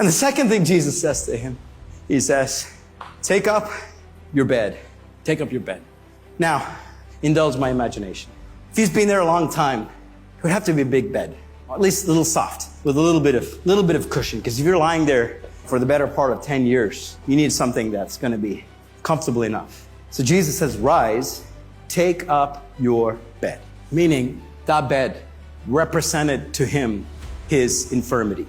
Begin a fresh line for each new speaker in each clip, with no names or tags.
And the second thing Jesus says to him, he says, take up your bed. Take up your bed. Now, indulge my imagination. If he's been there a long time, it would have to be a big bed, or at least a little soft, with a little bit of cushion. Because if you're lying there for the better part of 10 years, you need something that's going to be comfortable enough. So Jesus says, rise, take up your bed. Meaning, that bed represented to him his infirmity.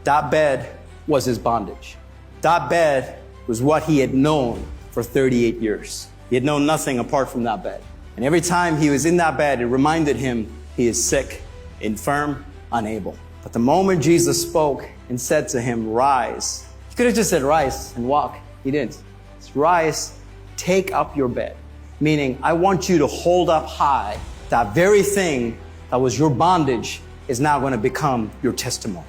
That bed was his bondage. That bed was what he had known for 38 years. He had known nothing apart from that bed. And every time he was in that bed, it reminded him he is sick, infirm, unable. But the moment Jesus spoke and said to him, rise, he could have just said, rise and walk. He didn't. It's rise, take up your bed. Meaning, I want you to hold up high that very thing that was your bondage is now going to become your testimony.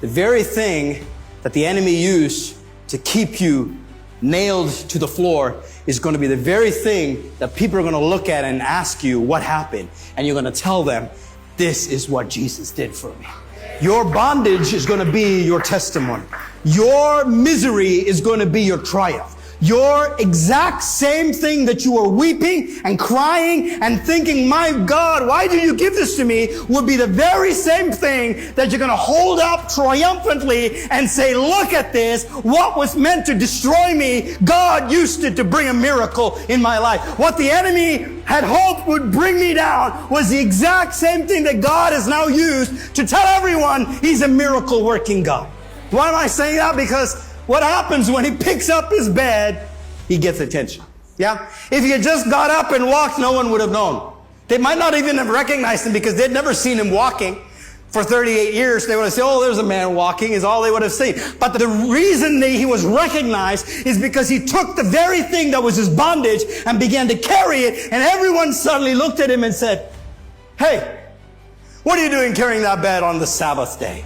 The very thing that the enemy used to keep you nailed to the floor is going to be the very thing that people are going to look at and ask you what happened. And you're going to tell them, this is what Jesus did for me. Your bondage is going to be your testimony. Your misery is going to be your triumph. Your exact same thing that you were weeping and crying and thinking, my God, why did you give this to me, would be the very same thing that you're going to hold up triumphantly and say, look at this. What was meant to destroy me, God used it to bring a miracle in my life. What the enemy had hoped would bring me down was the exact same thing that God has now used to tell everyone he's a miracle working God. Why am I saying that? Because what happens when he picks up his bed, he gets attention. Yeah? If he had just got up and walked, no one would have known. They might not even have recognized him because they'd never seen him walking for 38 years. They would have said, oh, there's a man walking, is all they would have seen. But the reason that he was recognized is because he took the very thing that was his bondage and began to carry it, and everyone suddenly looked at him and said, hey, what are you doing carrying that bed on the Sabbath day?